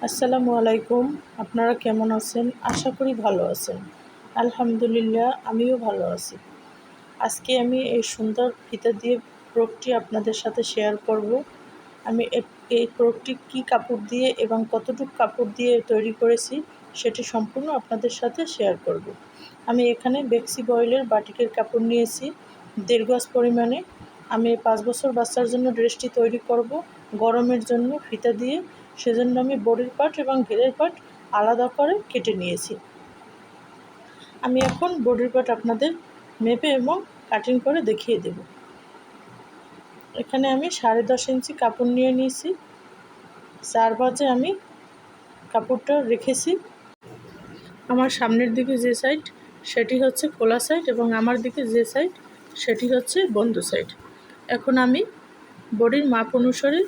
আসসালামু আলাইকুম। আপনারা কেমন আছেন? আশা করি ভালো আছেন। আলহামদুলিল্লাহ, আমিও ভালো আছি। আজকে আমি এই সুন্দর ফিতা দিয়ে ফ্রকটি আপনাদের সাথে শেয়ার করব। আমি এই ফ্রকটি কী কাপড় দিয়ে এবং কতটুকু কাপড় দিয়ে তৈরি করেছি সেটি সম্পূর্ণ আপনাদের সাথে শেয়ার করব। আমি এখানে বেক্সি বয়েলের বাটিকের কাপড় নিয়েছি 1.5 গজ পরিমাণে। আমি 5 বছর বাচ্চার জন্য ড্রেসটি তৈরি করব গরমের জন্য ফিতা দিয়ে। সেজন্য আমি বডির পার্ট এবং ঘেরের পার্ট আলাদা করে কেটে নিয়েছি। আমি এখন বডির পার্ট আপনাদের মেপে এবং কাটিং করে দেখিয়ে দেব। এখানে আমি 10.5 ইঞ্চি কাপড় নিয়ে নিয়েছি। 4 ভাঁজে আমি কাপড়টা রেখেছি। আমার সামনের দিকে যে সাইড সেটি হচ্ছে খোলা সাইড এবং আমার দিকে যে সাইড সেটি হচ্ছে বন্ধ সাইড। এখন আমি বডির মাপ অনুসারে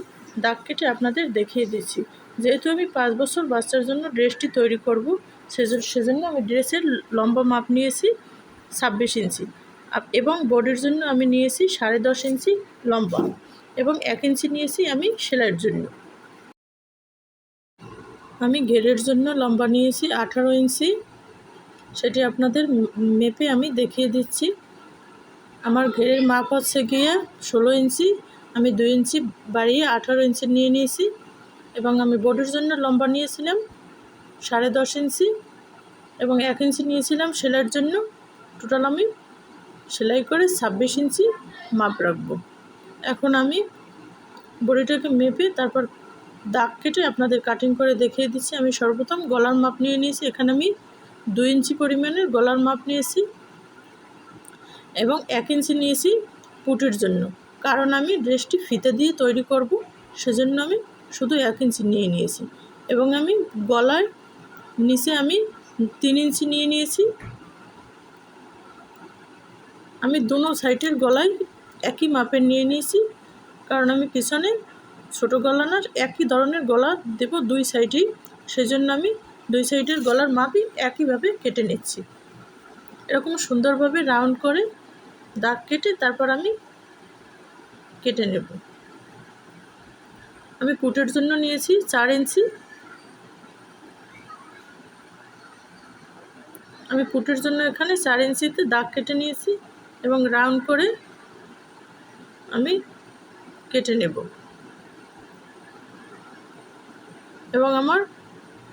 দাগ কেটে আপনাদের দেখিয়ে দিচ্ছি। যেহেতু আমি 5 বছর বাচ্চার জন্য ড্রেসটি তৈরি করব, সেজন্য আমি ড্রেসের লম্বা মাপ নিয়েছি 26 ইঞ্চি এবং বডির জন্য আমি নিয়েছি 10.5 ইঞ্চি লম্বা এবং 1 ইঞ্চি নিয়েছি আমি সেলাইয়ের জন্য। আমি ঘেরের জন্য লম্বা নিয়েছি 18 ইঞ্চি, সেটি আপনাদের মেপে আমি দেখিয়ে দিচ্ছি। আমার ঘেরের মাপ হচ্ছে গিয়ে 16 ইঞ্চি, আমি 2 ইঞ্চি বাড়িয়ে 18 ইঞ্চি নিয়ে নিয়েছি এবং আমি বডির জন্য লম্বা নিয়েছিলাম 10.5 ইঞ্চি এবং 1 ইঞ্চি নিয়েছিলাম সেলাইয়ের জন্য। টোটাল আমি সেলাই করে 26 ইঞ্চি মাপ রাখবো। এখন আমি বডিটাকে মেপে তারপর দাগ কেটে আপনাদের কাটিং করে দেখিয়ে দিচ্ছি। আমি সর্বপ্রথম গলার মাপ নিয়ে নিয়েছি। এখানে আমি 2 ইঞ্চি পরিমাণের গলার মাপ নিয়েছি এবং 1 ইঞ্চি নিয়েছি পুটের জন্য, কারণ আমি ড্রেসটি ফিতা দিয়ে তৈরি করব, সেজন্য আমি শুধু 1 ইঞ্চি নিয়ে নিয়েছি। এবং আমি গলার নিচে আমি 3 ইঞ্চি নিয়ে নিয়েছি। আমি দুনো সাইডের গলায় একই মাপের নিয়ে নিয়েছি, কারণ আমি পিছনে ছোটো গলা না একই ধরনের গলা দেব 2 সাইডেই, সেজন্য আমি 2 সাইডের গলার মাপই একইভাবে কেটে নিচ্ছি। এরকম সুন্দরভাবে রাউন্ড করে দাগ কেটে তারপর আমি কেটে নেব। আমি পুটের জন্য নিয়েছি 4 ইঞ্চি। আমি পুটের জন্য এখানে 4 ইঞ্চিতে দাগ কেটে নিয়েছি এবং রাউন্ড করে আমি কেটে নেব। এবং আমার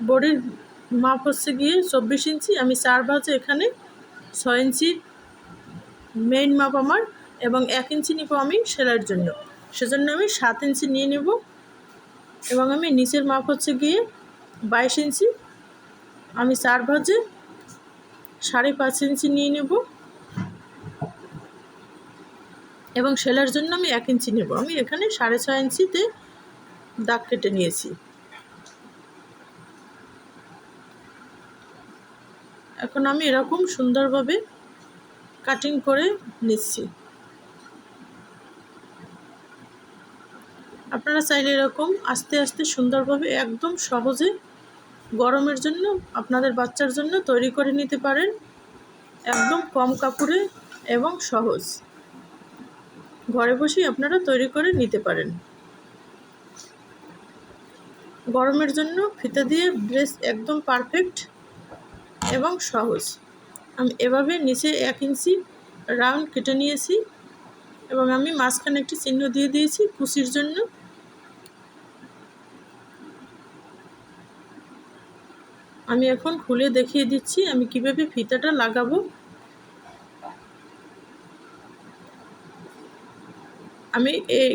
বডির মাপ হচ্ছে গিয়ে 24 ইঞ্চি। আমি 4 ভাঁজে এখানে 6 ইঞ্চি মেইন মাপ আমার এবং 1 ইঞ্চি নিব আমি সেলাইয়ের জন্য, সেজন্য আমি 7 ইঞ্চি নিয়ে নেব। এবং আমি নিচের মাপ হচ্ছে গিয়ে 22 ইঞ্চি। আমি 4 ভাঁজে 5.5 ইঞ্চি নিয়ে নেব এবং সেলাইয়ের জন্য আমি 1 ইঞ্চি নেব। আমি এখানে 6.5 ইঞ্চিতে দাগ কেটে নিয়েছি। এখন আমি এরকম সুন্দরভাবে কাটিং করে নিচ্ছি। আপনারা চাইলে এরকম আস্তে আস্তে সুন্দরভাবে একদম সহজে গরমের জন্য আপনাদের বাচ্চার জন্য তৈরি করে নিতে পারেন, একদম কম কাপড়ে এবং সহজ। ঘরে বসেই আপনারা তৈরি করে নিতে পারেন। গরমের জন্য ফিতা দিয়ে ড্রেস একদম পারফেক্ট এবং সহজ। আমি এভাবে নিচে 1 ইঞ্চি রাউন্ড কেটে নিয়েছি এবং আমি মাঝখানে একটি চিহ্ন দিয়ে দিয়েছি কুচির জন্য। আমি এখন খুলে দেখিয়ে দিচ্ছি আমি কিভাবে ফিতাটা লাগাবো। আমি এই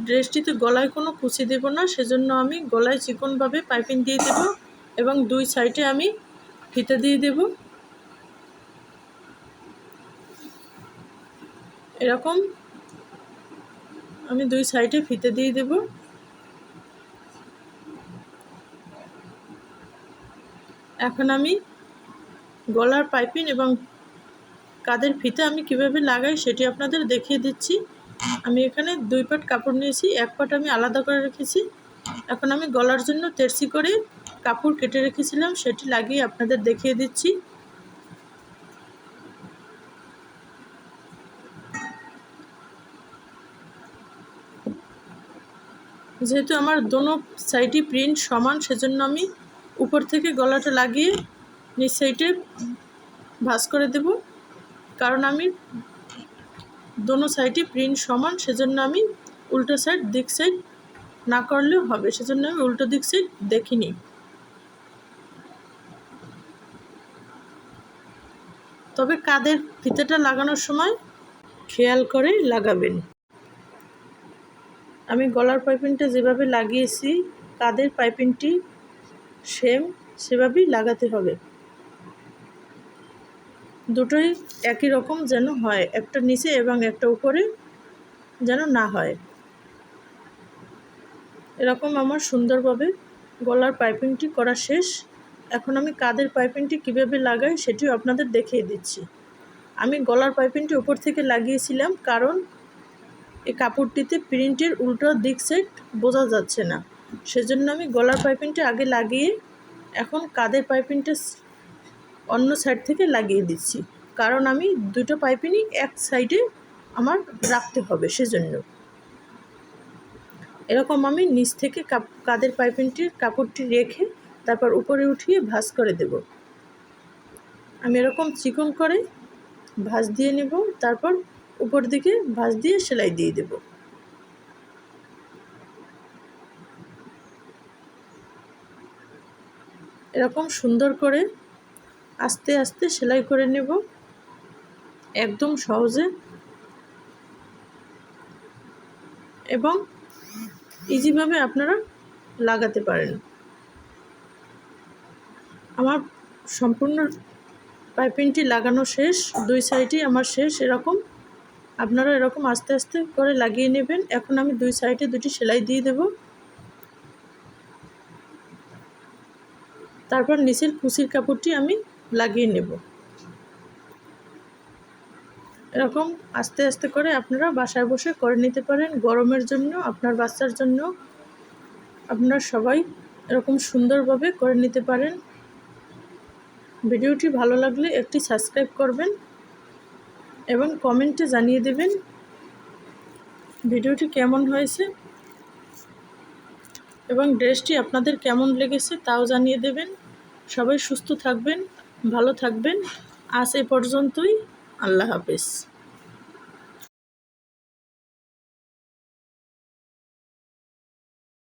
ড্রেসটিতে গলায় কোনো কুচি দেব না, সেজন্য আমি গলায় চিকনভাবে পাইপিং দিয়ে দেব এবং 2 সাইডে আমি ফিতা দিয়ে দেব। এরকম আমি 2 সাইডে ফিতা দিয়ে দেব। এখন আমি গলার পাইপিং এবং কাঁধের ফিতা আমি কিভাবে লাগাই সেটি আপনাদের দেখিয়ে দিচ্ছি। আমি এখানে 2 পাট কাপড় নিয়েছি, 1 পাট আমি আলাদা করে রেখেছি। এখন আমি গলার জন্য তেরছি করে কাপড় কেটে রেখেছিলাম, সেটি লাগিয়ে আপনাদের দেখিয়ে দিচ্ছি। যেহেতু আমার দোনো সাইডই প্রিন্ট সমান, সেজন্য আমি উপর থেকে গলাটা লাগিয়ে নিচ সাইডে ভাঁজ করে দেব। কারণ আমি দোনো সাইডই প্রিন্ট সমান, সেজন্য আমি উল্টো সাইড দিক সাইড না করলেও হবে, সেজন্য আমি উল্টো দিক সাইড দেখিনি। তবে কাঁধের ফিতেটা লাগানোর সময় খেয়াল করে লাগাবেন। আমি গলার পাইপিংটা যেভাবে লাগিয়েছি কাঁধের পাইপিংটি সেভাবেই লাগাতে হবে। দুটোই একই রকম যেন হয়, একটা নিচে এবং একটা উপরে যেন না হয়। এরকম আমার সুন্দরভাবে গলার পাইপিংটি করা শেষ। এখন আমি কাঁধের পাইপিংটি কীভাবে লাগাই সেটিও আপনাদের দেখিয়ে দিচ্ছি। আমি গলার পাইপিংটি উপর থেকে লাগিয়েছিলাম, কারণ এই কাপড়টিতে প্রিন্টের উল্টো দিক সাইড বোঝা যাচ্ছে না, সেজন্য আমি গলার পাইপিংটা আগে লাগিয়ে এখন কাঁধের পাইপিংটা অন্য সাইড থেকে লাগিয়ে দিচ্ছি। কারণ আমি দুটো পাইপিংই এক সাইডে আমার রাখতে হবে, সেজন্য এরকম আমি নিচ থেকে কাঁধের পাইপিংটির কাপড়টি রেখে তারপর উপরে উঠিয়ে ভাঁজ করে দেব। আমি এরকম চিকন করে ভাঁজ দিয়ে নেব, তারপর উপর দিকে ভাঁজ দিয়ে সেলাই দিয়ে দেব। এরকম সুন্দর করে আস্তে আস্তে সেলাই করে নেব, একদম সহজে এবং ইজিভাবে আপনারা লাগাতে পারেন। আমার সম্পূর্ণ পাইপিংটি লাগানো শেষ, দুই সাইডই আমার শেষ। এরকম আপনারা এরকম আস্তে আস্তে করে লাগিয়ে নেবেন। এখন আমি দুই সাইডে দুটি সেলাই দিয়ে দেব, তারপর নিচের কুচির কাপড়টি আমি লাগিয়ে নেব। এরকম আস্তে আস্তে করে আপনারা বাসায় বসে করে নিতে পারেন। গরমের জন্য, আপনার বাচ্চার জন্য আপনারা সবাই এরকম সুন্দরভাবে করে নিতে পারেন। ভিডিওটি ভালো লাগলে একটি সাবস্ক্রাইব করবেন এবং কমেন্টে জানিয়ে দেবেন ভিডিওটি কেমন হয়েছে এবং ড্রেসটি আপনাদের কেমন লেগেছে তাও জানিয়ে দেবেন। সবাই সুস্থ থাকবেন, ভালো থাকবেন। আজ এ পর্যন্তই। আল্লাহ হাফেজ।